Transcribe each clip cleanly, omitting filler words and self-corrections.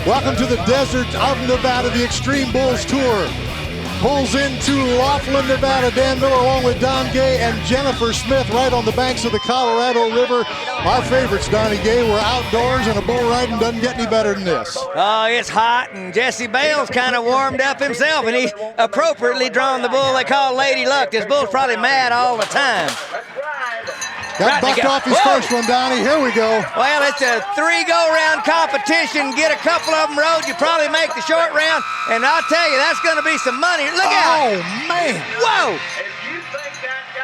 Welcome to the desert of Nevada, the Xtreme Bulls Tour. Pulls into Laughlin, Nevada. Dan Miller along with Don Gay and Jennifer Smith right on the banks of the Colorado River. Our favorites, Donnie Gay, we're outdoors and a bull riding doesn't get any better than this. Oh, it's hot, and Jesse Bale's kind of warmed up himself, and he's appropriately drawn the bull they call Lady Luck. This bull's probably mad all the time. Got bucked off his first one, Donnie. Here we go. Well, it's a 3-go-round competition. Get a couple of them rode, you probably make the short round, and I'll tell you, that's going to be some money. Look out. Oh, man. Whoa.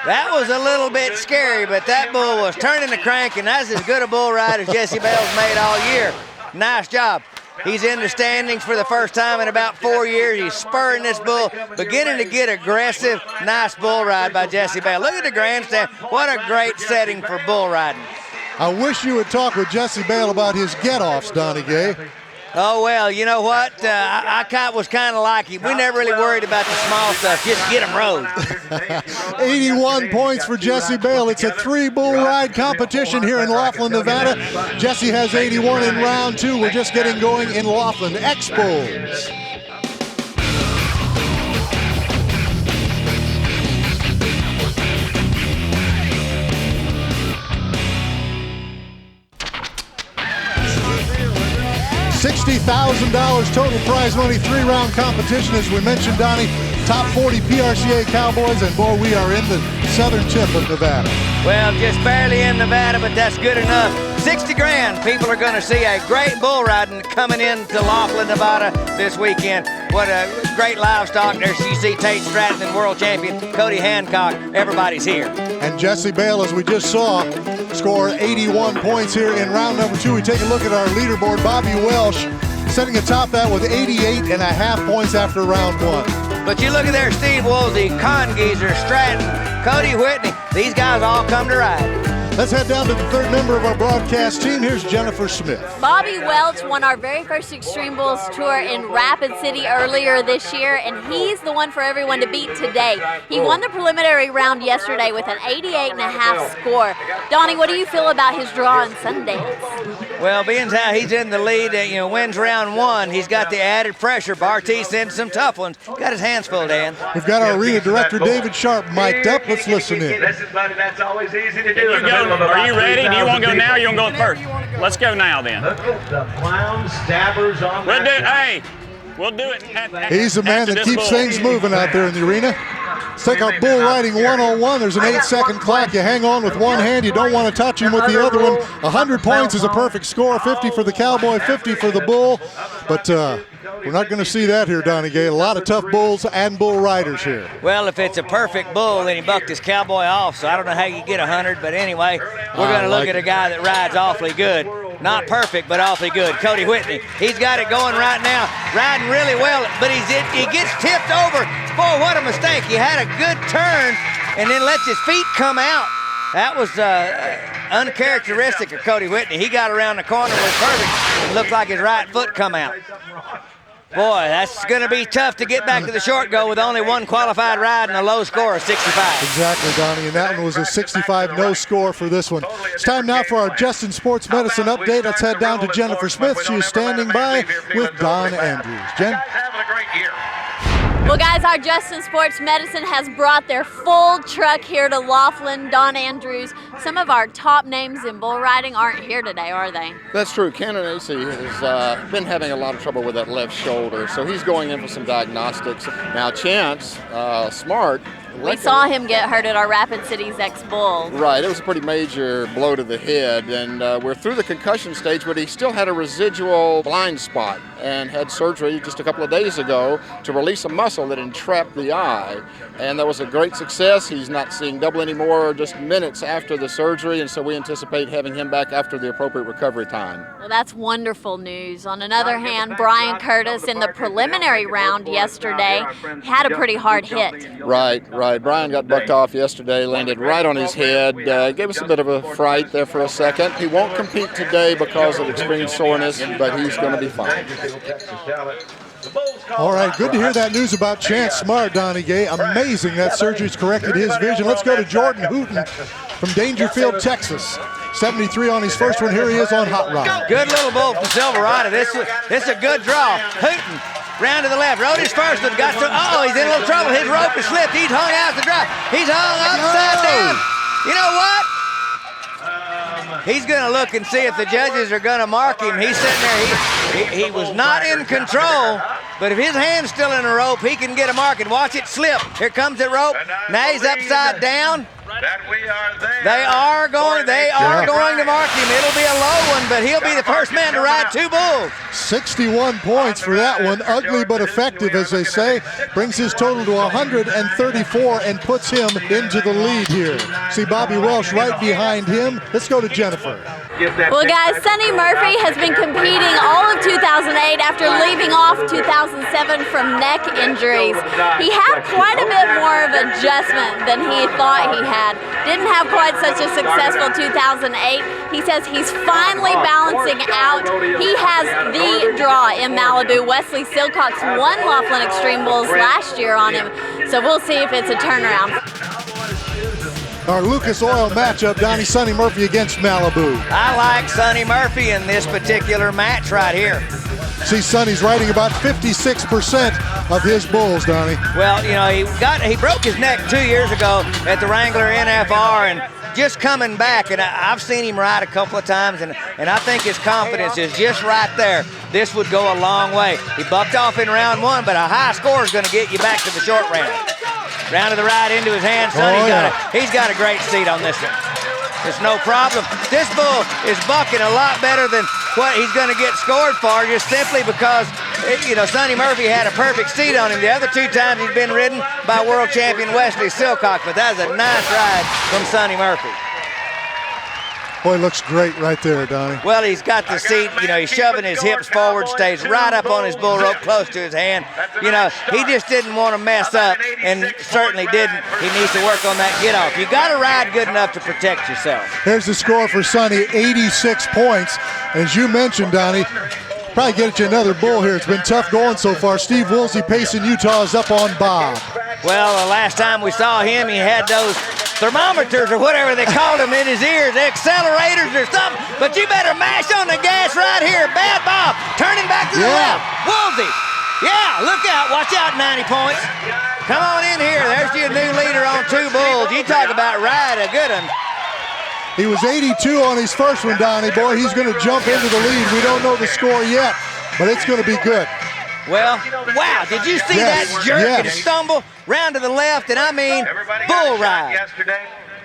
That was a little bit scary, but that bull was turning the crank, and that's as good a bull ride as Jesse Bale's made all year. Nice job. He's in the standings for the first time in about 4 years. He's spurring this bull, beginning to get aggressive. Nice bull ride by Jesse Bale. Look at the grandstand. What a great setting for bull riding. I wish you would talk with Jesse Bale about his get-offs, Donnie Gay. Oh, well, you know what? I was kind of like him. We never really worried about the small stuff. Just get them rode. 81 points for Jesse Bale. It's a 3-bull ride competition here in Laughlin, Nevada. Jesse has 81 in round 2. We're just getting going in Laughlin. X-Bulls. $60,000 total prize money, 3-round competition. As we mentioned, Donnie, top 40 PRCA Cowboys, and boy, we are in the southern tip of Nevada. Well, just barely in Nevada, but that's good enough. 60 grand. People are going to see a great bull riding coming into Laughlin, Nevada this weekend. What a great livestock. There's you see Tate Stratton and world champion Cody Hancock. Everybody's here. And Jesse Bale, as we just saw, score 81 points here in round number 2. We take a look at our leaderboard. Bobby Welsh setting atop that with 88.5 points after round 1. But you look at there, Steve Woolsey, Congeezer, Stratton, Cody Whitney. These guys all come to ride. Let's head down to the third member of our broadcast team. Here's Jennifer Smith. Bobby Welch won our very first Xtreme Bulls tour in Rapid City earlier this year, and he's the one for everyone to beat today. He won the preliminary round yesterday with an 88.5 score. Donnie, what do you feel about his draw on Sundance? Well, being how he's in the lead, wins round 1, he's got the added pressure. Barty sends some tough ones. Got his hands full, Dan. We've got our arena director, David Sharp, mic'd up. Let's listen in. Listen, buddy, that's always easy to do. Are you ready? Do you want to go now or you want to go first? Let's go now then. Look at the clown stabbers on we'll do it. He's the man that keeps things moving out there in the arena. Let's take our bull riding 101. There's an 8-second clock. You hang on with one hand. You don't want to touch him with the other one. 100 points is a perfect score. 50 for the cowboy, 50 for the bull. But we're not going to see that here, Donnie Gay. A lot of tough bulls and bull riders here. Well, if it's a perfect bull, then he bucked his cowboy off. So I don't know how you get 100. But anyway, we're going to look at a guy that rides awfully good. Not perfect, but awfully good. Cody Whitney. He's got it going right now. Riding really well, but he gets tipped over. Boy, what a mistake. He had a good turn and then lets his feet come out. That was uncharacteristic of Cody Whitney. He got around the corner and was perfect. It looked like his right foot come out. Boy, that's going to be tough to get back to the short go with only one qualified ride and a low score of 65. Exactly, Donnie, and that one was a 65 no score for this one. It's time now for our Justin Sports Medicine update. Let's head down to Jennifer Smith. She is standing by with Don Andrews. Jen? Well, guys, our Justin Sports Medicine has brought their full truck here to Laughlin. Don Andrews, some of our top names in bull riding aren't here today, are they? That's true. Cannon AC has been having a lot of trouble with that left shoulder, so he's going in for some diagnostics. Now, Chance Smart. We saw him get hurt at our Rapid Cities X-Bull. Right, it was a pretty major blow to the head, and we're through the concussion stage, but he still had a residual blind spot and had surgery just a couple of days ago to release a muscle that entrapped the eye, and that was a great success. He's not seeing double anymore just minutes after the surgery, and so we anticipate having him back after the appropriate recovery time. Well, that's wonderful news. On another hand, Brian Curtis in the preliminary round yesterday had a pretty hard hit. Right. Brian got bucked off yesterday, landed right on his head, gave us a bit of a fright there for a second. He won't compete today because of extreme soreness, but he's going to be fine. All right, good to hear that news about Chance Smart, Donnie Gay. Amazing that surgery's corrected his vision. Let's go to Jordan Hooten. from Dangerfield, Texas. 73 on his first one. Here he is on Hot Rod. Good little bull from Silverado. This is a good draw. Hooten. Round to the left. Rode his first one. Got to. Oh, he's in a little trouble. His rope is slipped. He's hung out the drive. He's hung upside down. You know what? He's going to look and see if the judges are going to mark him. He's sitting there. He was not in control, but if his hand's still in the rope, he can get a mark. And watch it slip. Here comes the rope. Now he's upside down. They are going to mark him. It'll be a low one, but he'll be the first man to ride 2 bulls. 61 points for that one. Ugly but effective, as they say. Brings his total to 134 and puts him into the lead here. See Bobby Welsh right behind him. Let's go to Jennifer. Well, guys, Sonny Murphy has been competing all of 2008 after leaving off 2007 from neck injuries. He had quite a bit more of adjustment than he thought he had. Didn't have quite such a successful 2008. He says he's finally balancing out. He has the draw in Malibu. Wesley Silcox won Laughlin Xtreme Bulls last year on him, so we'll see if it's a turnaround. Our Lucas Oil matchup, Donnie, Sonny Murphy against Malibu. I like Sonny Murphy in this particular match right here. See, Sonny's riding about 56% of his bulls, Donnie. Well, you know, he broke his neck 2 years ago at the Wrangler NFR, and just coming back, and I've seen him ride a couple of times, and I think his confidence is just right there. This would go a long way. He bucked off in round 1, but a high score is going to get you back to the short round. Round to the right into his hand. Sonny's he's got a great seat on this one. It's no problem. This bull is bucking a lot better than what he's going to get scored for, just simply because, you know, Sonny Murphy had a perfect seat on him. The other 2 times he's been ridden by world champion Wesley Silcox, but that was a nice ride from Sonny Murphy. Boy, looks great right there, Donnie. Well, he's got the seat, you know, he's shoving his hips forward, stays right up on his bull rope close to his hand. You know, he just didn't want to mess up, and certainly didn't. He needs to work on that get-off. You got to ride good enough to protect yourself. Here's the score for Sonny, 86 points. As you mentioned, Donnie, probably get you another bull here. It's been tough going so far. Steve Woolsey pacing Utah is up on Bob. Well, the last time we saw him, he had those thermometers or whatever they called them in his ears, accelerators or something, but you better mash on the gas right here. Bad Bob, turning back to the left. Woolsey, yeah, look out, watch out, 90 points. Come on in here, there's your new leader on 2 bulls. You talk about ride a good one. He was 82 on his first one, Donnie. Boy, he's going to jump into the lead. We don't know the score yet, but it's going to be good. Well, wow, did you see that jerk and stumble round to the left? And I mean, bull ride.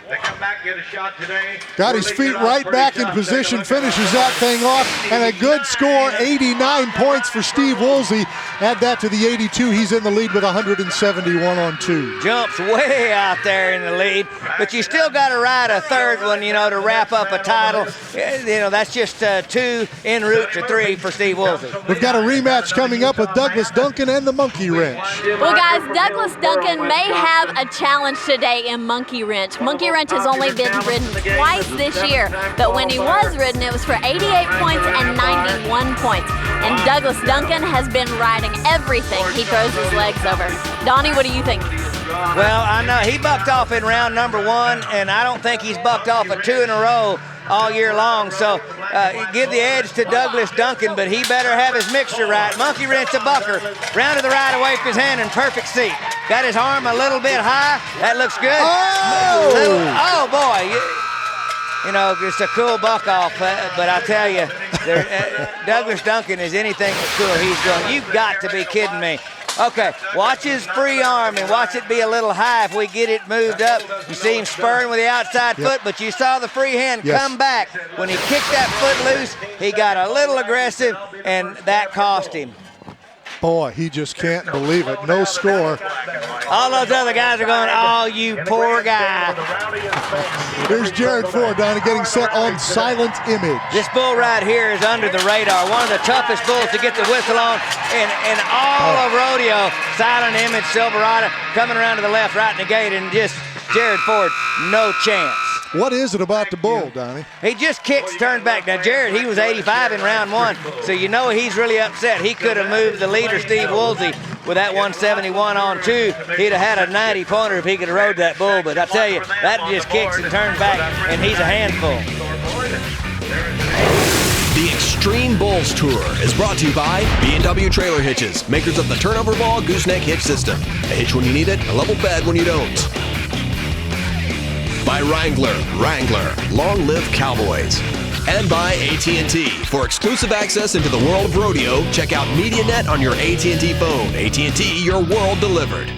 They come back, get a shot today. Got his feet right back in position, finishes that thing off, and a good score, 89 points for Steve Woolsey. Add that to the 82, he's in the lead with 171 on 2. Jumps way out there in the lead, but you still got to ride a third one, you know, to wrap up a title. You know, that's just 2 en route to 3 for Steve Woolsey. We've got a rematch coming up with Douglas Duncan and the Monkey Wrench. Well, guys, Douglas Duncan may have a challenge today in Monkey Wrench. Monkey Wrench has only been ridden twice this year, but when he was ridden, it was for 88 points and 91 points. And Douglas Duncan has been riding everything he throws his legs over. Donnie, what do you think? Well, I know he bucked off in round number 1, and I don't think he's bucked off a 2 in a row all year long, so give the edge to Douglas Duncan, but he better have his mixture right. Monkey Wrench a bucker, round to the right away from his hand in perfect seat. Got his arm a little bit high, that looks good. Oh boy, you know, it's a cool buck off, but I tell you, Douglas Duncan is anything but cool. He's going, you've got to be kidding me. Okay, watch his free arm and watch it be a little high if we get it moved up. You see him spurring with the outside foot, but you saw the free hand come back. When he kicked that foot loose, he got a little aggressive, and that cost him. Boy, he just can't believe it. No score. All those other guys are going, oh, you poor guy. Here's Jared Ford, Donnie, getting set on Silent Image. This bull right here is under the radar. One of the toughest bulls to get the whistle on in all of rodeo. Silent Image, Silverado, coming around to the left right in the gate, and just Jared Ford, no chance. What is it about the bull, Donnie? He just kicks, turns back. Now, Jared, he was 85 in round 1, so you know he's really upset. He could have moved the leader, Steve Woolsey, with that 171 on 2. He'd have had a 90-pointer if he could have rode that bull, but I tell you, that just kicks and turns back, and he's a handful. The Xtreme Bulls Tour is brought to you by B&W Trailer Hitches, makers of the turnover ball gooseneck hitch system. A hitch when you need it, a level bed when you don't. By Wrangler, long live Cowboys. And by AT&T. For exclusive access into the world of rodeo, check out MediaNet on your AT&T phone. AT&T, your world delivered.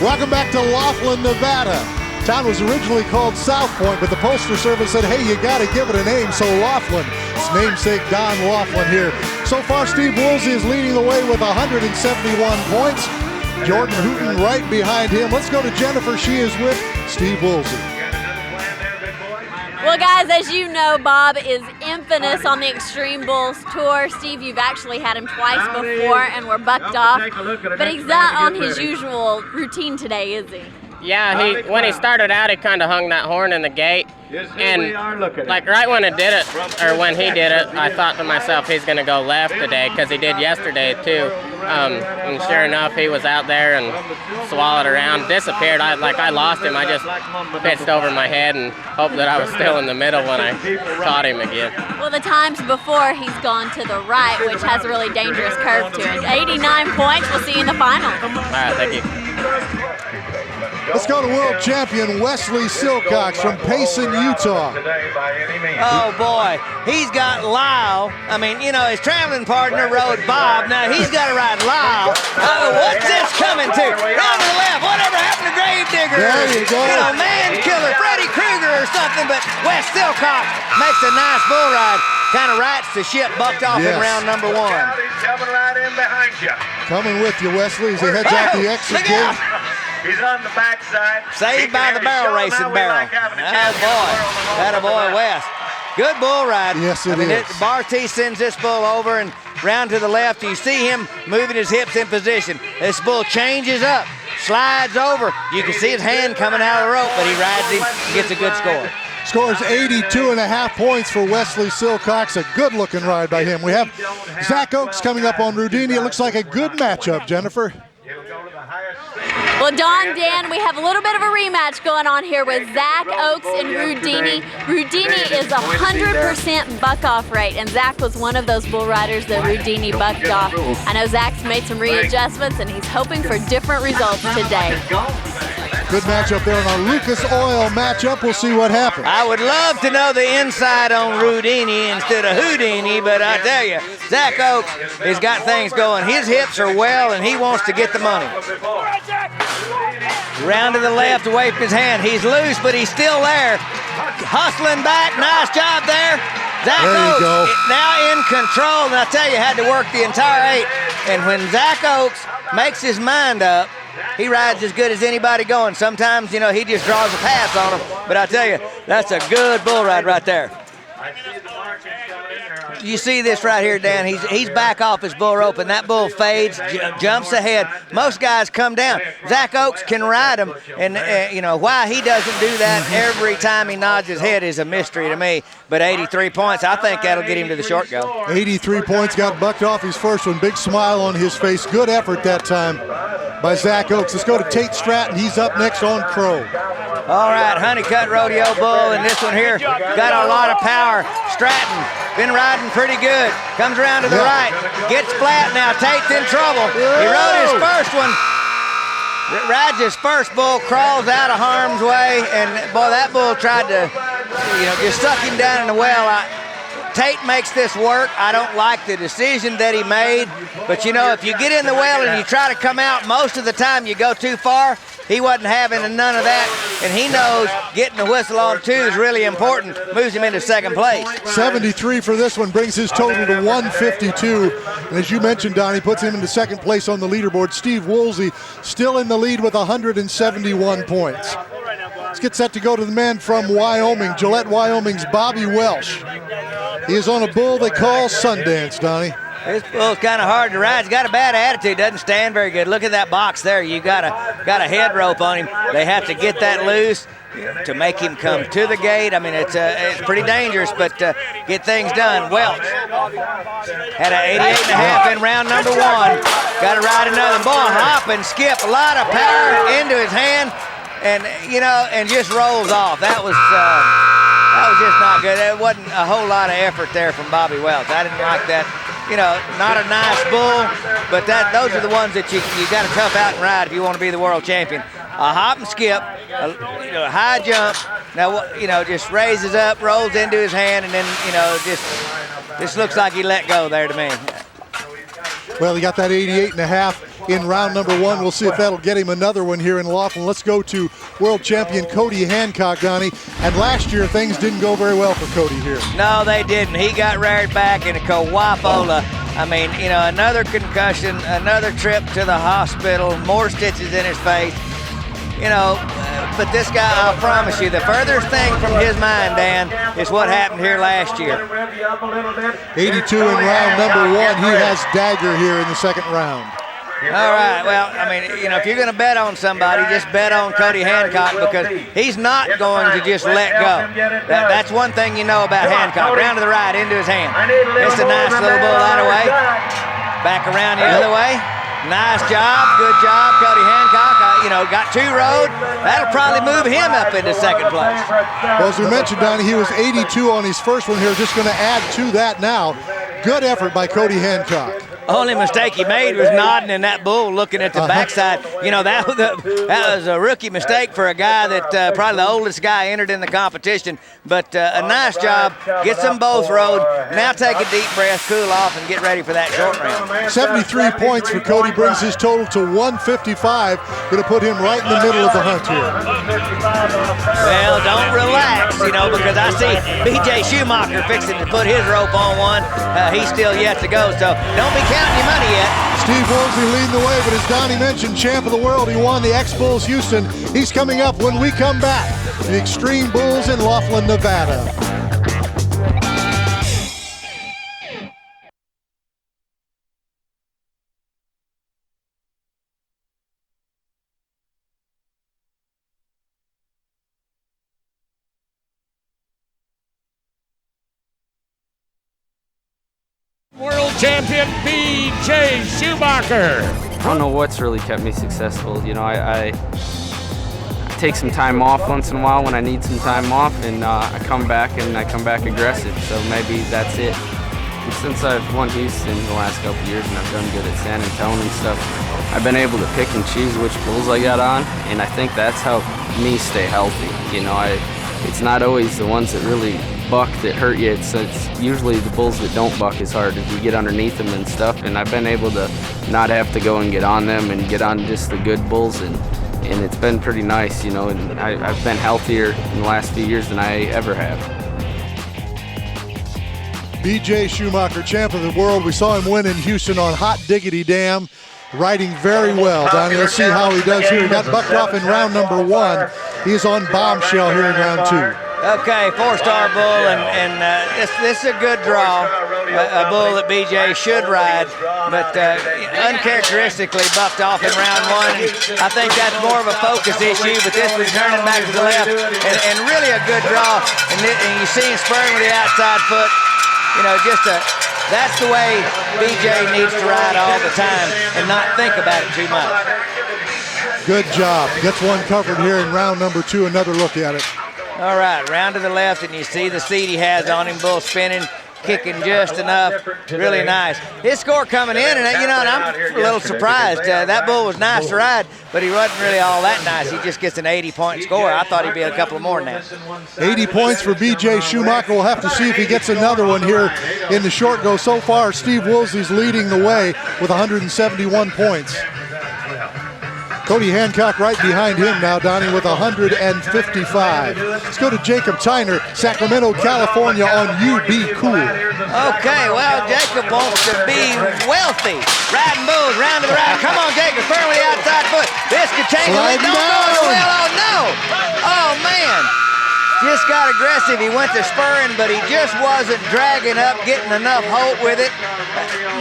Welcome back to Laughlin, Nevada. Town was originally called South Point, but the Postal Service said, hey, you got to give it a name, so Laughlin. It's namesake Don Laughlin here. So far, Steve Woolsey is leading the way with 171 points. Jordan Hooten right behind him. Let's go to Jennifer. She is with Steve Woolsey. Well, guys, as you know, Bob is infamous on the Xtreme Bulls Tour. Steve, you've actually had him twice before and we're bucked off. But he's not on his usual routine today, is he? Yeah, when he started out, he kind of hung that horn in the gate. And like right when it did it, or when he did it, I thought to myself, he's going to go left today, because he did yesterday too. And sure enough, he was out there and swallowed around, disappeared. I lost him. I just pitched over my head and hoped that I was still in the middle when I caught him again. Well, the times before, he's gone to the right, which has a really dangerous curve to it. 89 points. We'll see you in the final. All right, thank you. Let's go to world champion Wesley Silcox from Payson, Utah. Oh, boy. He's got Lyle. I mean, you know, his traveling partner rode Bob. Now he's got to ride Lyle. Oh, what's this coming to? Round to the left. Whatever happened to Gravedigger? There you go. You know, Man Killer, Freddy Krueger or something, but Wes Silcox makes a nice bull ride. Kind of rights the ship, bucked off in round number 1. He's coming right in behind you. Coming with you, Wesley, as he heads out the exit Look gate. out. He's on the backside. Saved by the barrel racing barrel. That a boy, Wes. Good bull ride. Yes, it is. Barty sends this bull over and round to the left. You see him moving his hips in position. This bull changes up, slides over. You can see his hand coming out of the rope, but he rides him, gets a good score. Scores 82.5 points for Wesley Silcox. A good-looking ride by him. We have Zach Oakes coming up on Rudini. It looks like a good matchup, Jennifer. Well, Don, Dan, we have a little bit of a rematch going on here with Zach Oakes and Rudini. Rudini is 100% buck-off rate, and Zach was one of those bull riders that Rudini bucked off. I know Zach's made some readjustments, and he's hoping for different results today. Good matchup there on our Lucas Oil matchup. We'll see what happens. I would love to know the inside on Rudini instead of Houdini, but I tell you, Zach Oakes has got things going. His hips are well, and he wants to get the money. Round to the left, away from his hand. He's loose, but he's still there. Hustling back. Nice job there. Zach Oakes now in control, and I tell you, had to work the entire 8. And when Zach Oakes makes his mind up, he rides as good as anybody going. Sometimes, you know, he just draws a pass on him. But I tell you, that's a good bull ride right there. You see this right here, Dan. He's back off his bull rope, and that bull fades, jumps ahead. Most guys come down. Zach Oakes can ride him, and you know why he doesn't do that every time he nods his head is a mystery to me. But 83 points, I think that'll get him to the short go. 83 points, got bucked off his first one. Big smile on his face. Good effort that time by Zach Oakes. Let's go to Tate Stratton. He's up next on Crow. All right, Honeycutt Rodeo bull, and this one here got a lot of power. Stratton been riding pretty good. Comes around to the right, gets flat now. Tate's in trouble. He rode his first one. Rides his first bull, crawls out of harm's way, and boy, that bull tried to, you know, just suck him down in the well. Tate makes this work. I don't like the decision that he made, but you know, if you get in the well and you try to come out, most of the time you go too far. He wasn't having none of that, and he knows getting the whistle on 2 is really important, moves him into second place. 73 for this one, brings his total to 152. And as you mentioned, Donnie, puts him into second place on the leaderboard. Steve Woolsey still in the lead with 171 points. Let's get set to go to the man from Wyoming, Gillette, Wyoming's Bobby Welsh. He is on a bull they call Sundance, Donnie. This bull's kind of hard to ride. He's got a bad attitude, doesn't stand very good. Look at that box there. You got a head rope on him. They have to get that loose to make him come to the gate. I mean, it's pretty dangerous, but get things done. Welch had an 88.5 in round number 1. Got to ride another. Boy, hop and skip. A lot of power into his hand, and you know, and just rolls off. That was just not good. There wasn't a whole lot of effort there from Bobby Welch. I didn't like that. You know, not a nice bull, but those are the ones that you got to tough out and ride if you want to be the world champion. A hop and skip, a high jump. Now, you know, just raises up, rolls into his hand, and then, you know, just looks like he let go there to me. Well, he got that 88.5 in round number 1. We'll see if that'll get him another one here in Laughlin. Let's go to world champion Cody Hancock, Donnie. And last year, things didn't go very well for Cody here. No, they didn't. He got reared back in a Kawapola. I mean, you know, another concussion, another trip to the hospital, more stitches in his face. You know, but this guy, I promise you, the furthest thing from his mind, Dan, is what happened here last year. 82 in round number 1. He has dagger here in the second round. All right, well, I mean, you know, if you're going to bet on somebody, just bet on Cody Hancock, because he's not going to just let go. That's one thing you know about Hancock. Round to the right, into his hand. It's a nice little bull out of way. Back around the other way. Nice job, good job, Cody Hancock. You know, got 2 rode. That'll probably move him up into second place. Well, as we mentioned, Donnie, he was 82 on his first one here. Just going to add to that now. Good effort by Cody Hancock. Only mistake he made was nodding in that bull, looking at the backside. You know, that was a rookie mistake for a guy that probably the oldest guy entered in the competition. But a nice job. Gets them both rode. Now take a deep breath, cool off, and get ready for that short round. 73 points for Cody, brings his total to 155. Going to put him right in the middle of the hunt here. Well, don't relax, you know, because I see B.J. Schumacher fixing to put his rope on one. He's still yet to go, so don't be counting your money yet. Steve Woolsey leading the way, but as Donnie mentioned, champ of the world, he won the X-Bulls Houston. He's coming up when we come back. The Xtreme Bulls in Laughlin, Nevada. World champion B.J. Schumacher. I don't know what's really kept me successful. You know, I take some time off once in a while when I need some time off, and I come back aggressive. So maybe that's it. And since I've won Houston the last couple of years and I've done good at San Antonio and stuff, I've been able to pick and choose which bulls I got on, and I think that's helped me stay healthy. You know, it's not always the ones that really buck that hurt you. It's usually the bulls that don't buck as hard as you get underneath them and stuff, and I've been able to not have to go and get on them and get on just the good bulls, and it's been pretty nice, you know, and I've been healthier in the last few years than I ever have. B.J. Schumacher, champ of the world. We saw him win in Houston on Hot Diggity Dam, riding very well, Donnie. Let's see how he does here. He got bucked off in round number 1. He's on Bombshell here in round 2. Okay, 4-star bull, and this is a good draw, a bull that BJ should ride, but uncharacteristically bucked off in round 1. I think that's more of a focus issue, but this was turning back to the left, and really a good draw, and you see him spurring with the outside foot. You know, that's the way BJ needs to ride all the time and not think about it too much. Good job. Gets one covered here in round number 2. Another look at it. All right, round to the left, and you see the seat he has on him, bull spinning. kicking just enough. Really nice. His score coming in, and you know, and I'm a little surprised. That bull was nice to ride, but he wasn't really all that nice. He just gets an 80-point score. I thought he'd be a couple more than that. 80 points for B.J. Schumacher. We'll have to see if he gets another one here in the short go. So far, Steve Woolsey's leading the way with 171 points. Cody Hancock right behind him now, Donnie, with 155. Let's go to Jacob Tyner, Sacramento, California on UB Cool. Okay, well, Jacob wants to be wealthy. Riding bulls, round to the right. Come on, Jacob, firmly outside foot. This could change the lead. Don't go as well. Oh, no. Oh, man. Just got aggressive. He went to spurring, but he just wasn't dragging up, getting enough hold with it.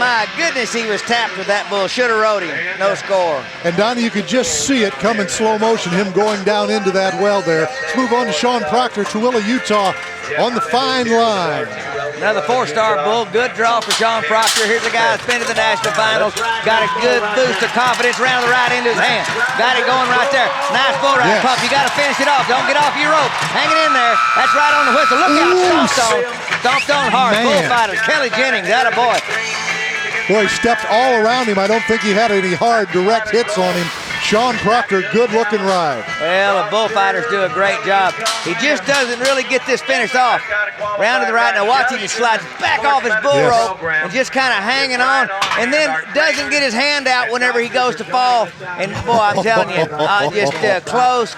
My goodness, he was tapped with that bull. Should have rode him. No score. And Donnie, you could just see it come in slow motion, him going down into that well there. Let's move on to Sean Proctor, Tooele, Utah, on the fine line. Another 4-star bull. Good draw for Sean Proctor. Here's a guy that's been to the national finals. Got a good boost of confidence. Round the right into his hand. Got it going right there. Nice bull ride, pup. You got to finish it off. Don't get off your rope. Hang it in there. That's right on the whistle. Look out. Stomped on. Stomped on hard. Bullfighters. Kelly Jennings. That a boy. Boy, he stepped all around him. I don't think he had any hard direct hits on him. Sean Proctor, good-looking ride. Well, the bullfighters do a great job. He just doesn't really get this finished off. Round to the right. Now watch him. He slides back off his bull rope and just kind of hanging on, and then doesn't get his hand out whenever he goes to fall. And, boy, I'm telling you, just close.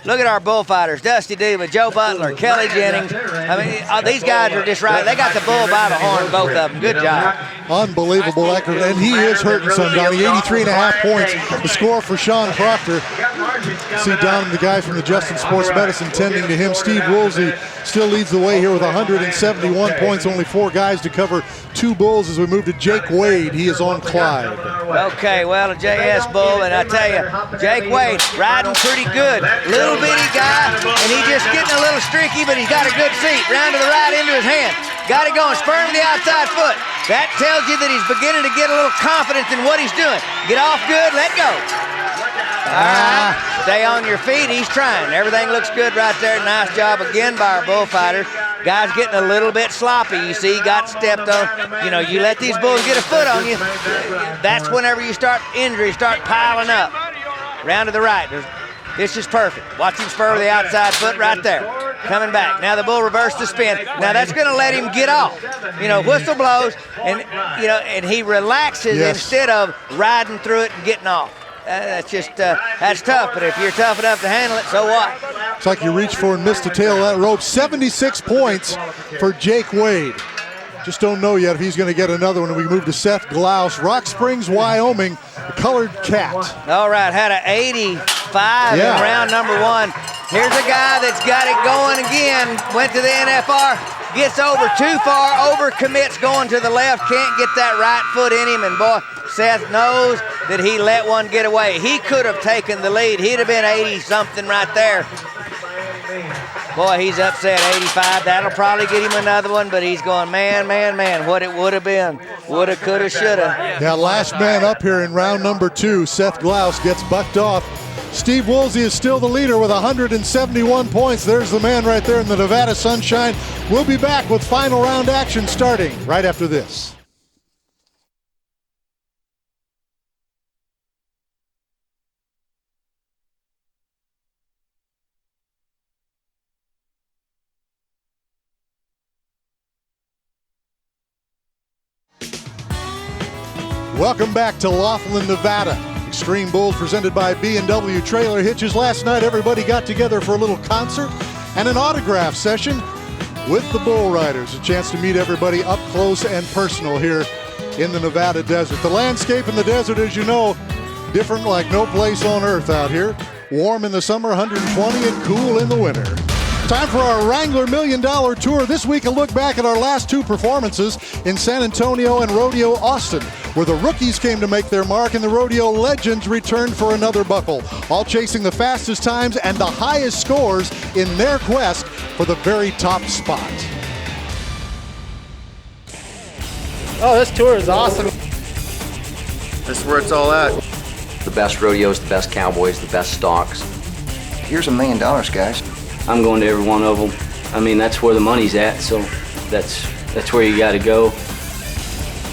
Look at our bullfighters. Dusty Duva, Joe Butler, Kelly Jennings. I mean, these guys are just right. They got the bull by the horn, both of them. Good job. Unbelievable record, and he is hurting some, Donnie. 83.5 points. The score for Sean Proctor. See Don, the guy from the Justin Sports Medicine, tending to him. Steve Woolsey still leads the way here with 171 points. Only 4 guys to cover 2 bulls as we move to Jake Wade. He is on Clyde. Okay, well, a JS bull, and I tell you, Jake Wade riding pretty good. Little bitty guy, and he's just getting a little streaky, but he's got a good seat. Round to the right into his hand. Got it going, spurring to the outside foot. That tells you that he's beginning to get a little confidence in what he's doing. Get off good, let go. All right, stay on your feet. He's trying. Everything looks good right there. Nice job again by our bullfighter. Guy's getting a little bit sloppy. You see, he got stepped on. You know, you let these bulls get a foot on you, that's whenever you start injuries start piling up. Round to the right. This is perfect. Watch him spur with the outside foot right there. Coming back. Now the bull reversed the spin. Now that's going to let him get off. You know, whistle blows, and you know, and he relaxes instead of riding through it and getting off. That's just that's tough. But if you're tough enough to handle it, so what? It's like you reach for and missed the tail of that rope. 76 points for Jake Wade. Just don't know yet if he's going to get another one. We move to Seth Glaus, Rock Springs, Wyoming, the Colored Cat. All right, had an 85 in round number 1. Here's a guy that's got it going again. Went to the NFR, gets over too far, overcommits going to the left, can't get that right foot in him, and boy, Seth knows that he let one get away. He could have taken the lead. He'd have been 80-something right there. Boy, he's upset, 85. That'll probably get him another one, but he's going, man, what it would have been. Woulda, coulda, shoulda. Yeah, last man up here in round number 2. Seth Glaus gets bucked off. Steve Woolsey is still the leader with 171 points. There's the man right there in the Nevada sunshine. We'll be back with final round action starting right after this. Welcome back to Laughlin, Nevada. Xtreme Bulls presented by B&W Trailer Hitches. Last night, everybody got together for a little concert and an autograph session with the bull riders. A chance to meet everybody up close and personal here in the Nevada desert. The landscape in the desert, as you know, different like no place on earth out here. Warm in the summer, 120, and cool in the winter. Time for our Wrangler $1 Million Tour. This week, a look back at our last 2 performances in San Antonio and Rodeo Austin, where the rookies came to make their mark and the rodeo legends returned for another buckle, all chasing the fastest times and the highest scores in their quest for the very top spot. Oh, this tour is awesome. This is where it's all at. The best rodeos, the best cowboys, the best stocks. Here's $1 million, guys. I'm going to every one of them. I mean, that's where the money's at, so that's that's where you got to go.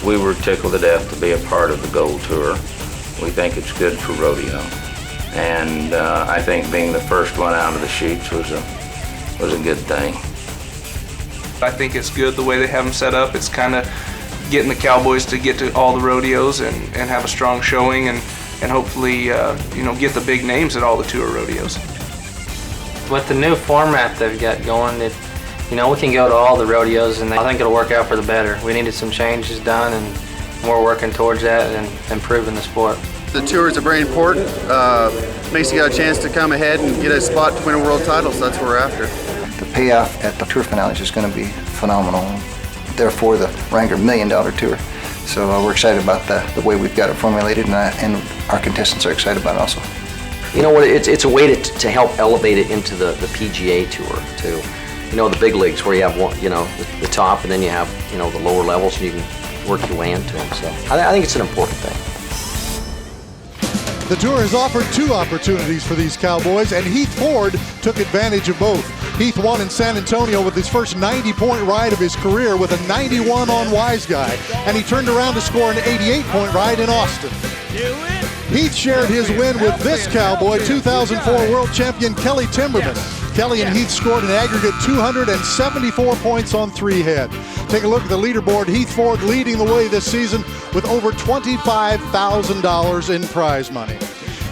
We were tickled to death to be a part of the Gold Tour. We think it's good for rodeo. And I think being the first one out of the chutes was a good thing. I think it's good the way they have them set up. It's kind of getting the Cowboys to get to all the rodeos and have a strong showing and hopefully get the big names at all the tour rodeos. With the new format they've got going, we can go to all the rodeos, and I think it'll work out for the better. We needed some changes done, and we're working towards that and improving the sport. The tours are very important. Makes you got a chance to come ahead and get a spot to win a world title, so that's what we're after. The payoff at the tour finales is going to be phenomenal. Therefore, the Wrangler $1 Million Tour. So we're excited about the way we've got it formulated, and our contestants are excited about it also. You know what? It's a way to help elevate it into the PGA Tour too. The big leagues where you have one, the top, and then you have the lower levels, and you can work your way into them. So I think it's an important thing. The Tour has offered 2 opportunities for these Cowboys, and Heath Ford took advantage of both. Heath won in San Antonio with his first 90-point ride of his career with a 91 on Wise Guy, and he turned around to score an 88-point ride in Austin. Heath shared his win with this Cowboy, 2004 world champion Kelly Timberman. Kelly and Heath scored an aggregate 274 points on 3 head. Take a look at the leaderboard. Heath Ford leading the way this season with over $25,000 in prize money.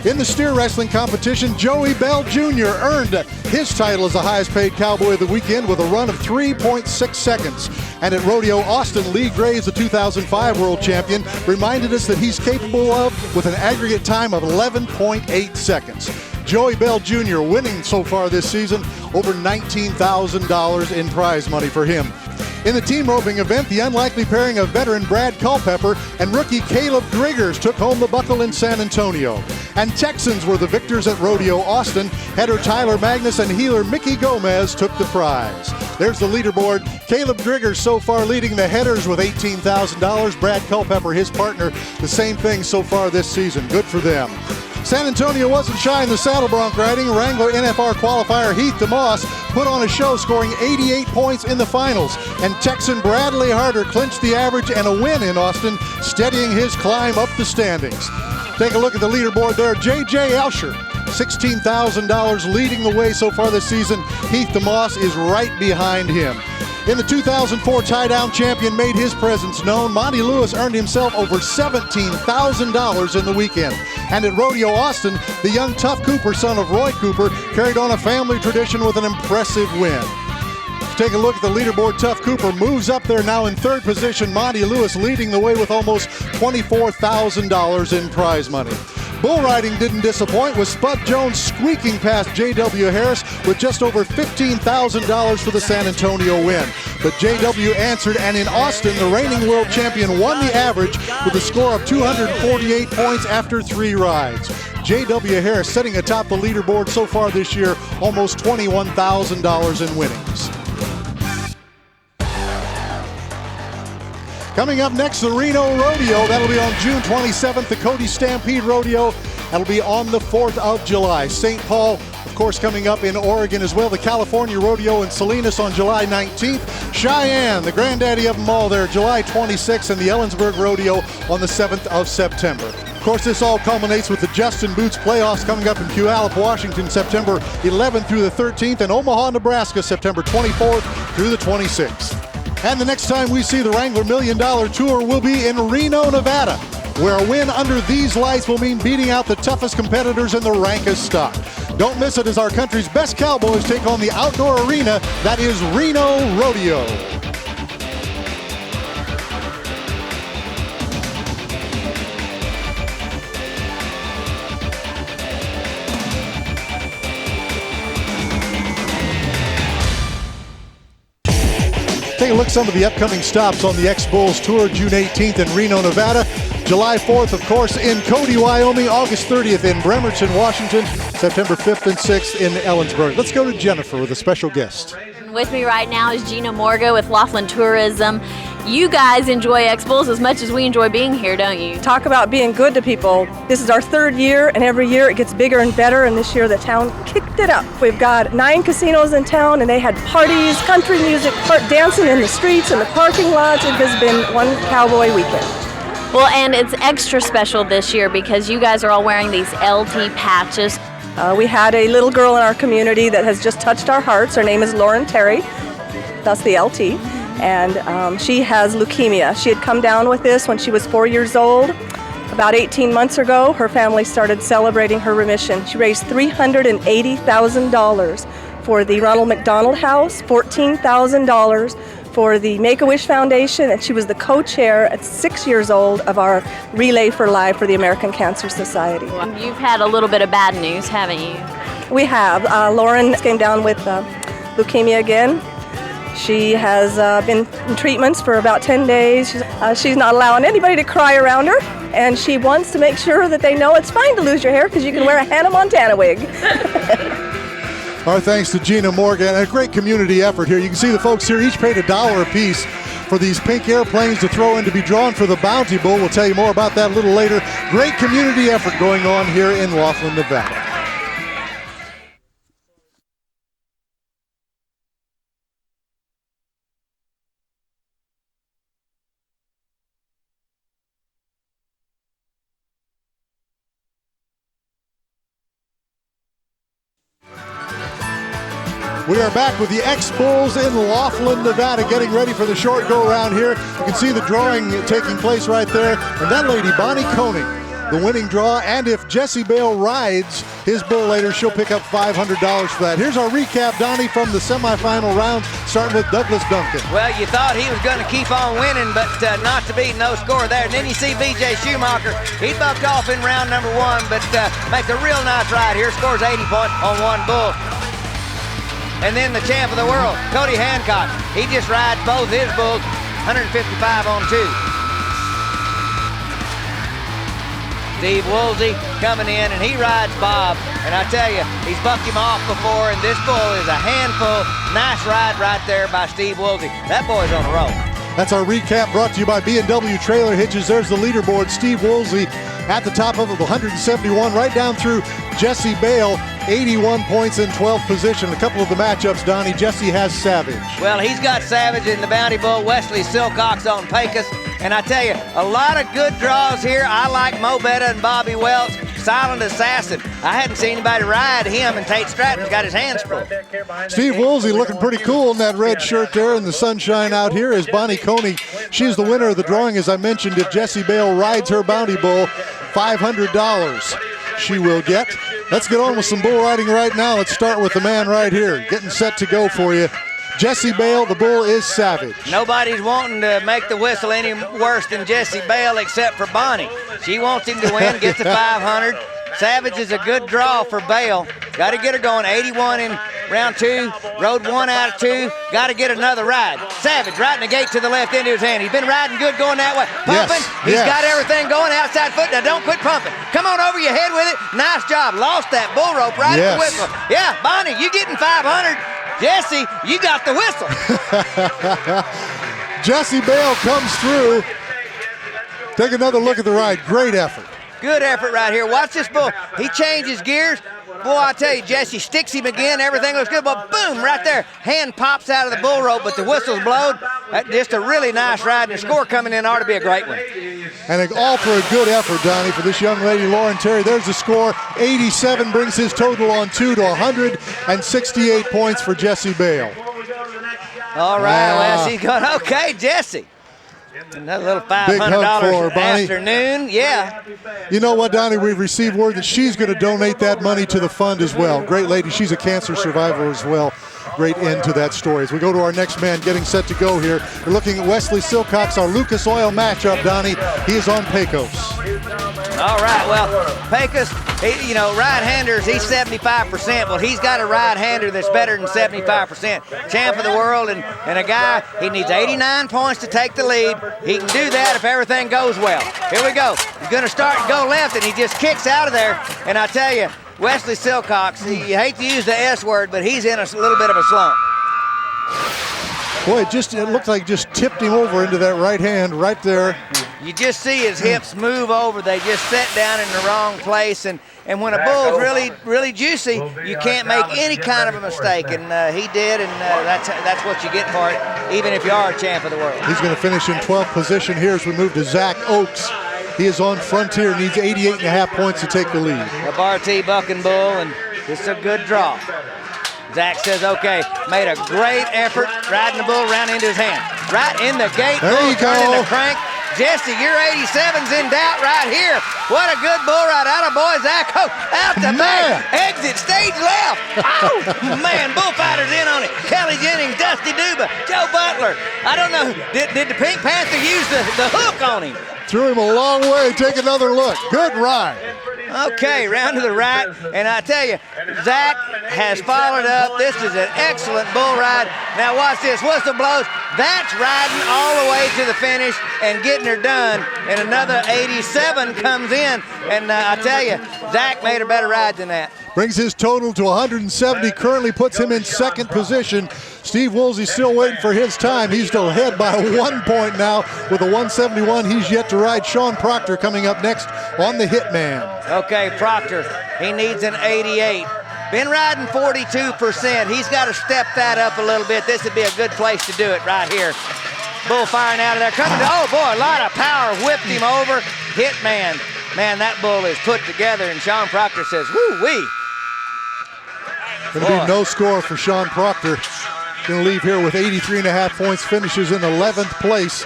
In the steer wrestling competition, Joey Bell Jr. earned his title as the highest paid Cowboy of the weekend with a run of 3.6 seconds. And at Rodeo Austin, Lee Graves, the 2005 world champion, reminded us that he's capable of with an aggregate time of 11.8 seconds. Joey Bell Jr. winning so far this season, over $19,000 in prize money for him. In the team roping event, the unlikely pairing of veteran Brad Culpepper and rookie Caleb Driggers took home the buckle in San Antonio. And Texans were the victors at Rodeo Austin. Header Tyler Magnus and heeler Mickey Gomez took the prize. There's the leaderboard. Caleb Driggers so far leading the headers with $18,000. Brad Culpepper, his partner, the same thing so far this season. Good for them. San Antonio wasn't shy in the saddle bronc riding. Wrangler NFR qualifier Heath DeMoss put on a show, scoring 88 points in the finals. And Texan Bradley Harder clinched the average and a win in Austin, steadying his climb up the standings. Take a look at the leaderboard there. J.J. Elsher, $16,000 leading the way so far this season. Heath DeMoss is right behind him. In the 2004 tie-down champion made his presence known. Monty Lewis earned himself over $17,000 in the weekend. And at Rodeo Austin, the young Tough Cooper, son of Roy Cooper, carried on a family tradition with an impressive win. Take a look at the leaderboard. Tough Cooper moves up there now in 3rd position. Monty Lewis leading the way with almost $24,000 in prize money. Bull riding didn't disappoint, with Spud Jones squeaking past J.W. Harris with just over $15,000 for the San Antonio win. But J.W. answered, and in Austin, the reigning world champion won the average with a score of 248 points after 3 rides. J.W. Harris sitting atop the leaderboard so far this year, almost $21,000 in winnings. Coming up next, the Reno Rodeo. That'll be on June 27th. The Cody Stampede Rodeo. That'll be on the 4th of July. St. Paul, of course, coming up in Oregon as well. The California Rodeo in Salinas on July 19th. Cheyenne, the granddaddy of them all there, July 26th. And the Ellensburg Rodeo on the 7th of September. Of course, this all culminates with the Justin Boots playoffs coming up in Puyallup, Washington, September 11th through the 13th. And Omaha, Nebraska, September 24th through the 26th. And the next time we see the Wrangler $1 Million Tour will be in Reno, Nevada, where a win under these lights will mean beating out the toughest competitors in the rankest stock. Don't miss it as our country's best Cowboys take on the outdoor arena that is Reno Rodeo. Take a look at some of the upcoming stops on the X-Bulls Tour, June 18th in Reno, Nevada. July 4th, of course, in Cody, Wyoming. August 30th in Bremerton, Washington. September 5th and 6th in Ellensburg. Let's go to Jennifer with a special guest. with me right now is Gina Morga with Laughlin Tourism. You guys enjoy X-Bulls as much as we enjoy being here, don't you? Talk about being good to people. This is our 3rd year, and every year it gets bigger and better, and this year the town kicked it up. We've got 9 casinos in town, and they had parties, country music, dancing in the streets and the parking lots. It has been one cowboy weekend. Well, and it's extra special this year because you guys are all wearing these LT patches. We had a little girl in our community that has just touched our hearts. Her name is Lauren Terry. That's the LT. And she has leukemia. She had come down with this when she was 4 years old. About 18 months ago, her family started celebrating her remission. She raised $380,000 for the Ronald McDonald House, $14,000 for the Make-A-Wish Foundation, and she was the co-chair at 6 years old of our Relay for Life for the American Cancer Society. You've had a little bit of bad news, haven't you? We have. Lauren came down with leukemia again. She has been in treatments for about 10 days. She's not allowing anybody to cry around her, and she wants to make sure that they know it's fine to lose your hair because you can wear a Hannah Montana wig. Our thanks to Gina Morgan, and a great community effort here. You can see the folks here each paid $1 a piece for these pink airplanes to throw in to be drawn for the Bounty Bowl. We'll tell you more about that a little later. Great community effort going on here in Laughlin, Nevada. We are back with the X-Bulls in Laughlin, Nevada, getting ready for the short go-around here. You can see the drawing taking place right there. And that lady, Bonnie Koenig, the winning draw. And if Jesse Bale rides his bull later, she'll pick up $500 for that. Here's our recap, Donnie, from the semifinal rounds, starting with Douglas Duncan. Well, you thought he was going to keep on winning, but not to beat, no score there. And then you see B.J. Schumacher. He bucked off in round number 1, but makes a real nice ride here. Scores 80 points on one bull. And then the champ of the world, Cody Hancock. He just rides both his bulls, 155 on 2. Steve Woolsey coming in, and he rides Bob. And I tell you, he's bucked him off before, and this bull is a handful. Nice ride right there by Steve Woolsey. That boy's on a roll. That's our recap brought to you by B&W Trailer Hitches. There's the leaderboard. Steve Woolsey at the top of it, 171, right down through Jesse Bale, 81 points in 12th position. A couple of the matchups, Donnie. Jesse has Savage. Well, he's got Savage in the Bounty Bull, Wesley Silcox on Pecos. And I tell you, a lot of good draws here. I like Mo Betta and Bobby Welch. Silent Assassin. I hadn't seen anybody ride him, and Tate Stratton's got his hands full. Steve Woolsey looking pretty cool in that red shirt there in the sunshine out here is Bonnie Koenig. She's the winner of the drawing, as I mentioned. If Jesse Bale rides her Bounty Bull, $500 she will get. Let's get on with some bull riding right now. Let's start with the man right here, getting set to go for you. Jesse Bale, the bull is Savage. Nobody's wanting to make the whistle any worse than Jesse Bale except for Bonnie. She wants him to win, gets the 500. Savage is a good draw for Bale. Got to get her going. 81 in round 2. Rode 1 out of 2. Got to get another ride. Savage right in the gate to the left into his hand. He's been riding good going that way. Pumping. Yes, He's yes. got everything going outside foot. Now don't quit pumping. Come on over your head with it. Nice job. Lost that bull rope right at the whistle. Yeah, Bonnie, you getting 500. Jesse, you got the whistle. Jesse Bale comes through. Take another look at the ride. Great effort. Good effort right here. Watch this bull. He changes gears. Boy, I tell you, Jesse sticks him again. Everything looks good, but boom, right there. Hand pops out of the bull rope, but the whistle's blowed. Just a really nice ride, and the score coming in ought to be a great one. And all for a good effort, Donnie, for this young lady, Lauren Terry. There's the score. 87 brings his total on 2 to 168 points for Jesse Bale. All right, well, she's going, okay, Jesse. Another little $500 afternoon, yeah. You know what, Donnie? We've received word that she's going to donate that money to the fund as well. Great lady. She's a cancer survivor as well. Great end to that story. As we go to our next man getting set to go here, we're looking at Wesley Silcox, our Lucas Oil matchup, Donnie. He is on Pecos. All right, well, Pecos, right-handers, he's 75%. Well, he's got a right-hander that's better than 75%. Champ of the world and a guy, he needs 89 points to take the lead. He can do that if everything goes well. Here we go. He's going to start and go left, and he just kicks out of there. And I tell you, Wesley Silcox, you hate to use the S word, but he's in a little bit of a slump. Boy, it looked like just tipped him over into that right hand right there. You just see his hips move over. They just set down in the wrong place. And when a bull's really juicy, you can't make any kind of a mistake. And he did, and that's what you get for it, even if you are a champ of the world. He's going to finish in 12th position here as we move to Zach Oakes. He is on Frontier, needs 88.5 points to take the lead. A Bar T bucking bull, and this is a good draw. Zach says, okay, made a great effort riding the bull around into his hand. Right in the gate, there bull you go. turning the crank. Jesse, your 87's in doubt right here. What a good bull ride out of boy Zach Oakes. Out the back, exit stage left. Oh, man, bullfighters in on it. Kelly Jennings, Dusty Duba, Joe Butler. I don't know, did the Pink Panther use the hook on him? Threw him a long way. Take another look. Good ride. Okay, round to the right, and I tell you, Zach has followed up. This is an excellent bull ride. Now watch this, whistle blows. That's riding all the way to the finish and getting her done, and another 87 comes in, and I tell you, Zach made a better ride than that. Brings his total to 170, currently puts him in second position. Steve Woolsey still waiting for his time. He's still ahead by 1 point now with a 171. He's yet to ride. Sean Proctor coming up next on the Hitman. Okay, Proctor, he needs an 88. Been riding 42%. He's got to step that up a little bit. This would be a good place to do it right here. Bull firing out of there. Coming to, oh boy, a lot of power. Whipped him over. Hitman. Man, that bull is put together, and Sean Proctor says, woo-wee. Going to be no score for Sean Proctor. Going to leave here with 83.5 points, finishes in 11th place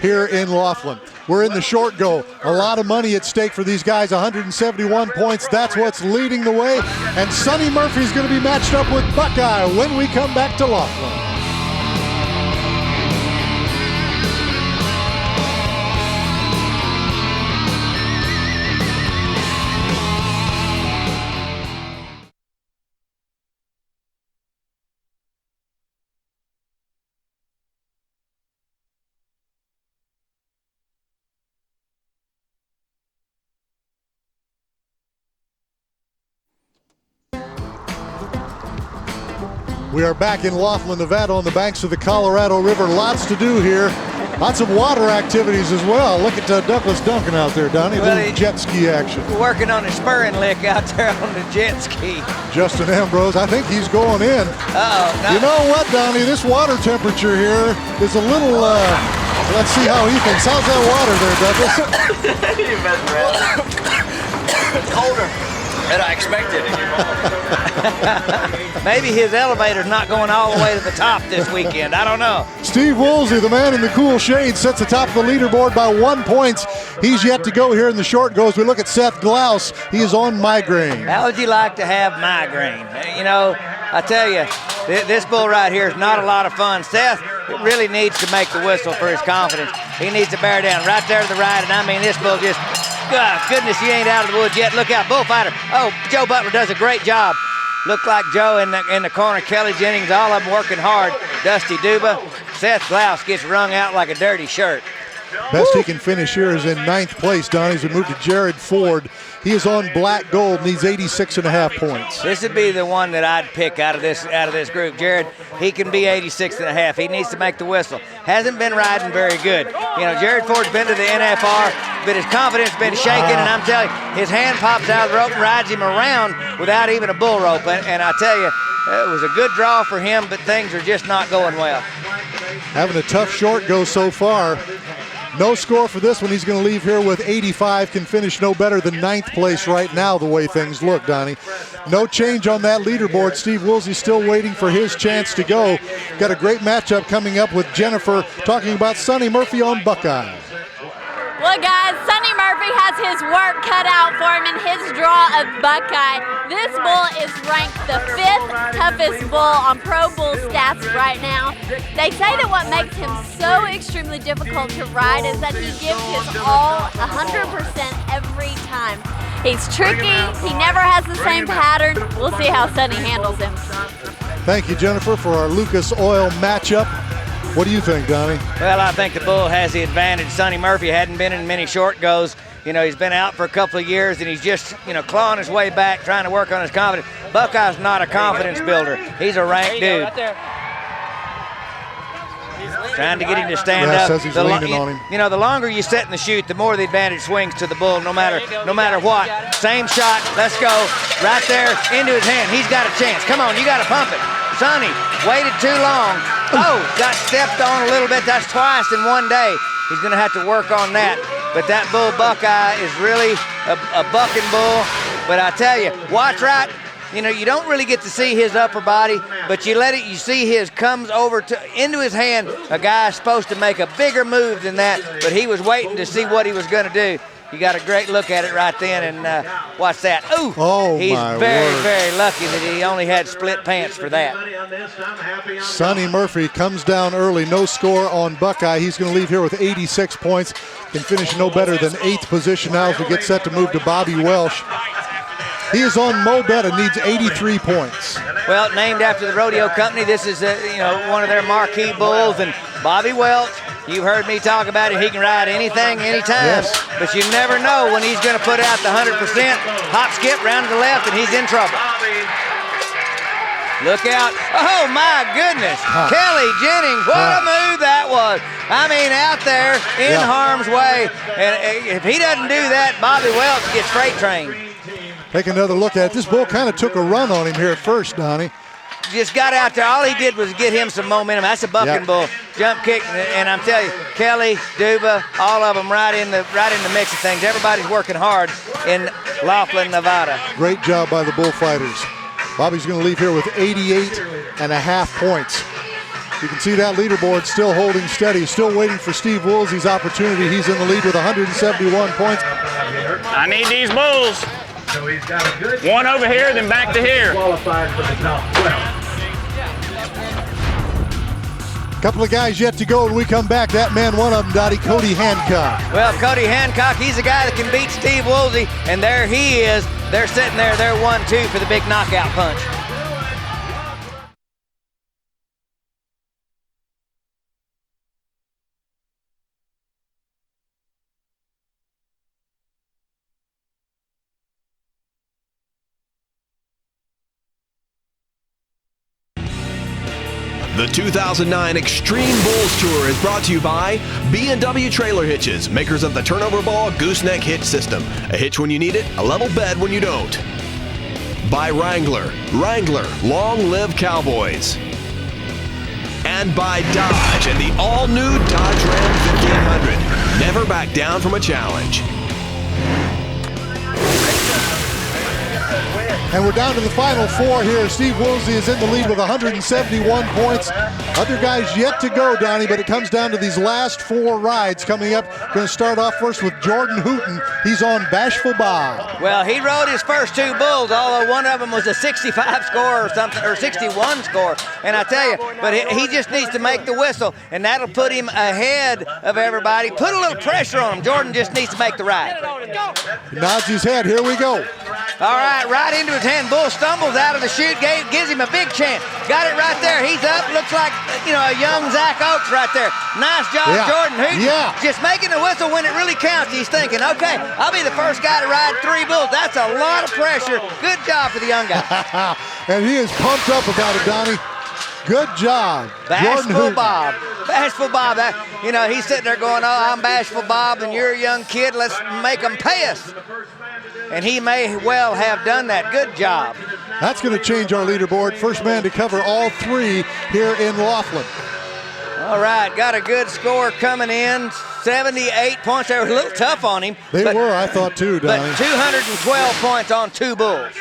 here in Laughlin. We're in the short go. A lot of money at stake for these guys, 171 points. That's what's leading the way. And Sonny Murphy's going to be matched up with Buckeye when we come back to Laughlin. We are back in Laughlin, Nevada on the banks of the Colorado River. Lots to do here. Lots of water activities as well. Look at Douglas Duncan out there, Donnie. A little jet ski action. Working on his spurring lick out there on the jet ski. Justin Ambrose, I think he's going in. Uh-oh. You know what, Donnie? This water temperature here is a little, let's see how he thinks. How's that water there, Douglas? You messing around. It's colder than I expected. Maybe his elevator's not going all the way to the top this weekend. I don't know. Steve Woolsey, the man in the cool shade, sets the top of the leaderboard by 1 point. He's yet to go here in the short goes. We look at Seth Glaus. He is on migraine. How would you like to have migraine? You know, I tell you, this bull right here is not a lot of fun. Seth really needs to make the whistle for his confidence. He needs to bear down right there to the right, and I mean, this bull just, goodness, you ain't out of the woods yet. Look out, bullfighter. Oh, Joe Butler does a great job. Look like Joe in the corner. Kelly Jennings, all of them working hard. Dusty Duba. Seth Glaus gets wrung out like a dirty shirt. Best he can finish here is in 9th place, Donnie, as we move to Jared Ford. He is on black gold, needs 86.5 points. This would be the one that I'd pick out of this group. Jared, he can be 86.5. He needs to make the whistle. Hasn't been riding very good. You know, Jared Ford's been to the NFR, but his confidence has been shaken, and I'm telling you, his hand pops out of the rope and rides him around without even a bull rope. And I tell you, it was a good draw for him, but things are just not going well. Having a tough short go so far. No score for this one. He's going to leave here with 85. Can finish no better than 9th place right now, the way things look, Donnie. No change on that leaderboard. Steve Woolsey still waiting for his chance to go. Got a great matchup coming up with Jennifer talking about Sonny Murphy on Buckeye. Well, guys, Sonny Murphy has his work cut out for him in his draw of Buckeye. This bull is ranked the 5th toughest bull on Pro Bull stats right now. They say that what makes him so extremely difficult to ride is that he gives his all 100% every time. He's tricky. He never has the same pattern. We'll see how Sonny handles him. Thank you, Jennifer, for our Lucas Oil matchup. What do you think, Donnie? Well, I think the bull has the advantage. Sonny Murphy hadn't been in many short goes. You know, he's been out for a couple of years, and he's just, you know, clawing his way back, trying to work on his confidence. Buckeye's not a confidence builder. He's a rank dude. Trying to get him to stand yeah, up. Says he's leaning on him. You know, the longer you sit in the chute, the more the advantage swings to the bull, no matter what. Same shot. Let's go. Right there into his hand. He's got a chance. Come on, you got to pump it. Sonny waited too long. Oh, got stepped on a little bit. That's twice in one day. He's going to have to work on that. But that bull Buckeye is really a bucking bull. But I tell you, watch right. You know, you don't really get to see his upper body, but you see his comes over into his hand. A guy's supposed to make a bigger move than that, but he was waiting to see what he was going to do. You got a great look at it right then, and watch that. Ooh, he's very lucky that he only had split pants for that. Sonny Murphy comes down early, no score on Buckeye. He's going to leave here with 86 points. Can finish no better than 8th position now as we get set to move to Bobby Welsh. He is on Mobet and needs 83 points. Well, named after the rodeo company, this is one of their marquee bulls, and Bobby Welch. You've heard me talk about it. He can ride anything, anytime, but you never know when he's going to put out the 100%. Hop, skip, round to the left, and he's in trouble. Look out. Oh, my goodness. Kelly Jennings, what a move that was. I mean, out there in harm's way. And if he doesn't do that, Bobby Welch gets freight trained. Take another look at it. This bull kind of took a run on him here at first, Donnie. Just got out there. All he did was get him some momentum. That's a bucking bull. Jump kick, and I'm telling you, Kelly, Duba, all of them right in the mix of things. Everybody's working hard in Laughlin, Nevada. Great job by the bullfighters. Bobby's going to leave here with 88.5 points. You can see that leaderboard still holding steady. Still waiting for Steve Woolsey's opportunity. He's in the lead with 171 points. I need these bulls. So he's got a good one over here, then back to here. Qualified for the top 12. Couple of guys yet to go when we come back. That man, one of them, Dottie, Cody Hancock. Well, Cody Hancock, he's a guy that can beat Steve Woolsey, and there he is. They're sitting there. They're 1-2 for the big knockout punch. The 2009 Xtreme Bulls Tour is brought to you by B&W Trailer Hitches, makers of the turnover ball gooseneck hitch system. A hitch when you need it, a level bed when you don't. By Wrangler, long live Cowboys. And by Dodge and the all-new Dodge Ram 1500. Never back down from a challenge. And we're down to the final four here. Steve Woolsey is in the lead with 171 points. Other guys yet to go, Donnie, but it comes down to these last four rides coming up. Going to start off first with Jordan Hooton. He's on Bashful Bob. Well, he rode his first two bulls, although one of them was a 65 score or something, or 61 score. And I tell you, but he just needs to make the whistle, and that'll put him ahead of everybody. Put a little pressure on him. Jordan just needs to make the ride. He nods his head. Here we go. All right, right into his hand. Bull stumbles out of the chute, gives him a big chance. Got it right there. He's up. Looks like, a young Zach Oakes right there. Nice job, Jordan Hooton. Just making the whistle when it really counts. He's thinking, okay, I'll be the first guy to ride three bulls. That's a lot of pressure. Good job for the young guy. And he is pumped up about it, Donnie. Good job, Bashful Bob. Bashful Bob. He's sitting there going, oh, I'm Bashful Bob, and you're a young kid. Let's make them pay us. And he may well have done that. Good job. That's going to change our leaderboard. First man to cover all three here in Laughlin. All right, got a good score coming in. 78 points. They were a little tough on him. They were, I thought, too, Donnie. But 212 points on two bulls.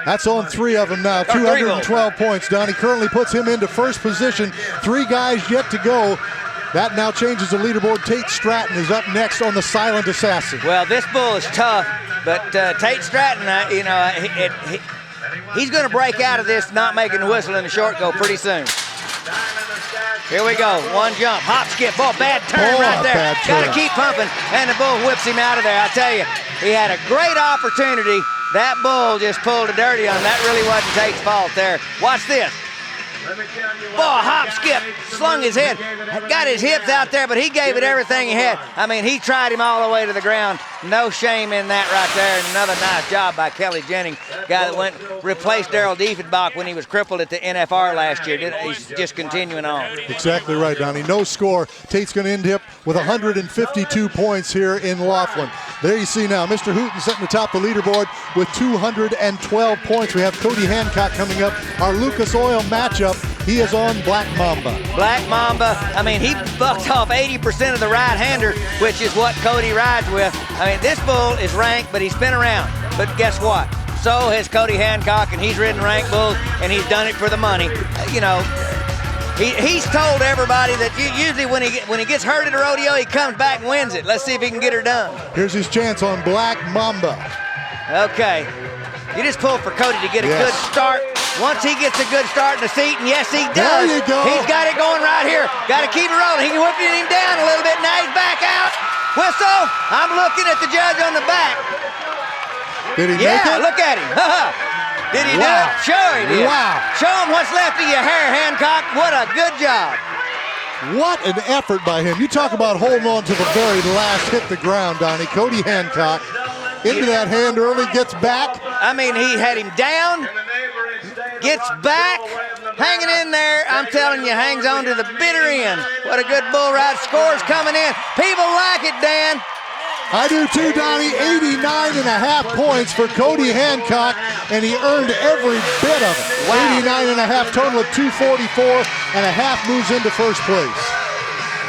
That's on three of them now. 212 points. Donnie currently puts him into first position. Three guys yet to go. That now changes the leaderboard. Tate Stratton is up next on the Silent Assassin. Well, this bull is tough, but Tate Stratton, he's going to break out of this not making the whistle in the short go pretty soon. Here we go. One jump. Hop, skip. Ball. Bad turn right there. Got to keep pumping, and the bull whips him out of there. I tell you, he had a great opportunity. That bull just pulled a dirty on him. That really wasn't Tate's fault there. Watch this. Ball, hop, skip, slung his head, got his hips out there, but he gave it everything he had. I mean, he tried him all the way to the ground. No shame in that right there. And another nice job by Kelly Jennings, guy that replaced Daryl Diefenbach when he was crippled at the NFR last year. He's just continuing on. Exactly right, Donnie. No score. Tate's going to end up with 152 points here in Laughlin. There you see now, Mr. Hooten sitting atop the leaderboard with 212 points. We have Cody Hancock coming up. Our Lucas Oil matchup, he is on Black Mamba. Black Mamba, I mean, he bucked off 80% of the right-hander, which is what Cody rides with. I mean, this bull is ranked, but he's been around. But guess what? So has Cody Hancock, and he's ridden ranked bulls, and he's done it for the money. You know, he's told everybody that usually when he gets hurt at a rodeo, he comes back and wins it. Let's see if he can get her done. Here's his chance on Black Mamba. Okay. You just pull for Cody to get a good start. Once he gets a good start in the seat, and yes, he does. There you go. He's got it going right here. Got to keep it rolling. He can whip him down a little bit. Now he's back out. Whistle. I'm looking at the judge on the back. Did he make it? Yeah, look at him. Did he do it? Sure he did. Wow. Show him what's left of your hair, Hancock. What a good job. What an effort by him. You talk about holding on to the very last, hit the ground, Donnie. Cody Hancock into that hand early, gets back. I mean, he had him down, gets back, hanging in there. I'm telling you, hangs on to the bitter end. What a good bull ride. Scores coming in. People like it, Dan. I do too, Donnie. 89.5 points for Cody Hancock, and he earned every bit of it. Wow. 89.5, total of 244.5 moves into first place.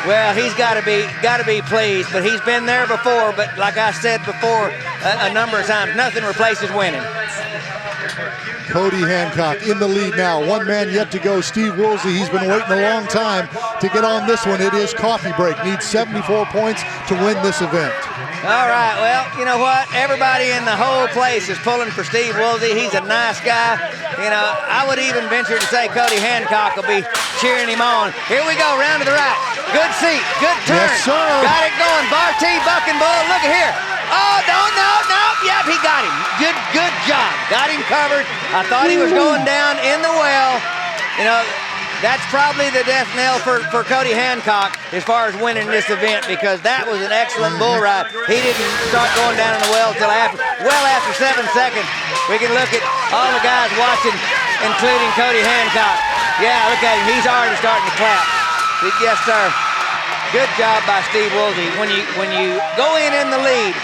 Well, he's got to be pleased, but he's been there before. But like I said before a number of times, nothing replaces winning. Cody Hancock in the lead now. One man yet to go, Steve Woolsey. He's been waiting a long time to get on this one. It is coffee break. Needs 74 points to win this event. All right, well, you know what? Everybody in the whole place is pulling for Steve Woolsey. He's a nice guy. You know, I would even venture to say Cody Hancock will be cheering him on. Here we go, round to the right. Good seat, good turn. Yes, sir. Got it going. Bar T, bucking bull. Look at here. Oh, no. Yep, he got him. Good job. Got him covered. I thought he was going down in the well. You know, that's probably the death knell for Cody Hancock as far as winning this event, because that was an excellent bull ride. He didn't start going down in the well until after 7 seconds. We can look at all the guys watching, including Cody Hancock. Yeah, look at him. He's already starting to clap. Yes, sir. Good job by Steve Woolsey. When you go in the lead,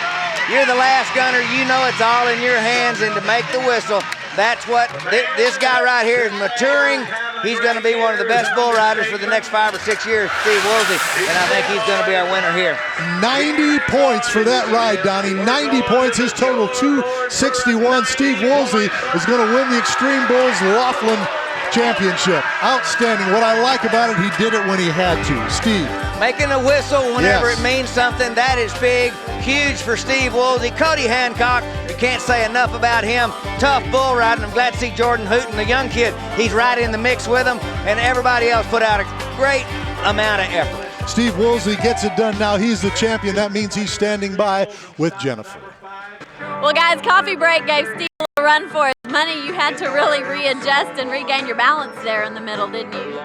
you're the last gunner. You know it's all in your hands, and to make the whistle, that's what this guy right here is maturing. He's going to be one of the best bull riders for the next 5 or 6 years, Steve Woolsey, and I think he's going to be our winner here. 90 points for that ride, Donnie. 90 points, his total 261. Steve Woolsey is going to win the Xtreme Bulls Laughlin Championship. Outstanding. What I like about it, he did it when he had to. Steve. Making a whistle whenever it means something, that is big. Huge for Steve Woolsey. Cody Hancock, you can't say enough about him. Tough bull riding. I'm glad to see Jordan Hooten, the young kid. He's right in the mix with him, and everybody else put out a great amount of effort. Steve Woolsey gets it done now. He's the champion. That means he's standing by with Jennifer. Well, guys, coffee break gave Steve a run for his money. You had to really readjust and regain your balance there in the middle, didn't you?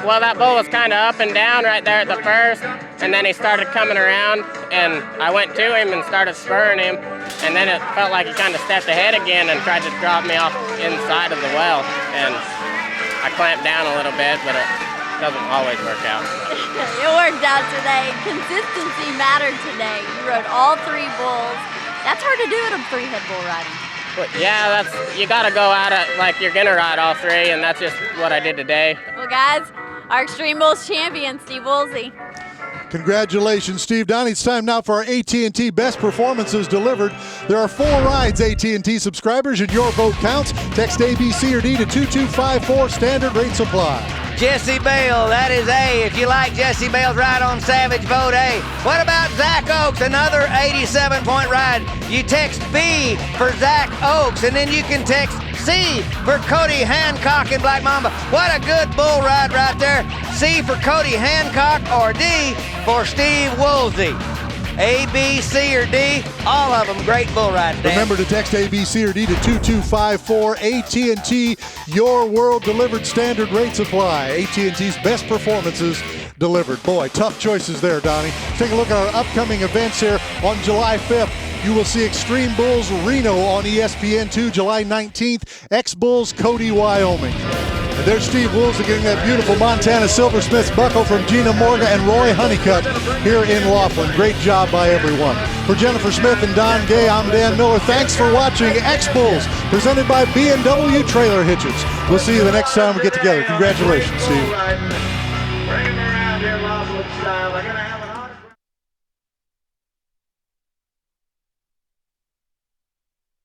Well, that bull was kind of up and down right there at the first, and then he started coming around, and I went to him and started spurring him, and then it felt like he kind of stepped ahead again and tried to drop me off inside of the well, and I clamped down a little bit, but it doesn't always work out. It worked out today. Consistency mattered today. You rode all 3 bulls. That's hard to do at a 3-head bull riding. Yeah, you got to go at it like you're going to ride all 3, and that's just what I did today. Well, guys, our Xtreme Bulls champion, Steve Woolsey. Congratulations, Steve. Donnie, it's time now for our AT&T Best Performances Delivered. There are 4 rides, AT&T subscribers, and your vote counts. Text A, B, C, or D to 2254, standard rate supply. Jesse Bale, that is A. If you like Jesse Bale's ride on Savage, vote A. What about Zach Oaks, another 87-point ride? You text B for Zach Oaks, and then you can text C for Cody Hancock and Black Mamba. What a good bull ride right there. C for Cody Hancock, or D for Steve Woolsey. A, B, C, or D, all of them great bull riding. Remember to text A, B, C, or D to 2254. AT&T, your world delivered, standard rates apply. AT&T's best performances delivered. Boy, tough choices there, Donnie. Take a look at our upcoming events here. On July 5th, you will see Xtreme Bulls Reno on ESPN2. July 19th, X Bulls Cody, Wyoming. And there's Steve Woolsey getting that beautiful Montana Silversmiths buckle from Gina Morga and Roy Honeycutt here in Laughlin. Great job by everyone. For Jennifer Smith and Don Gay, I'm Dan Miller. Thanks for watching X Bulls, presented by B&W Trailer Hitches. We'll see you the next time we get together. Congratulations, Steve.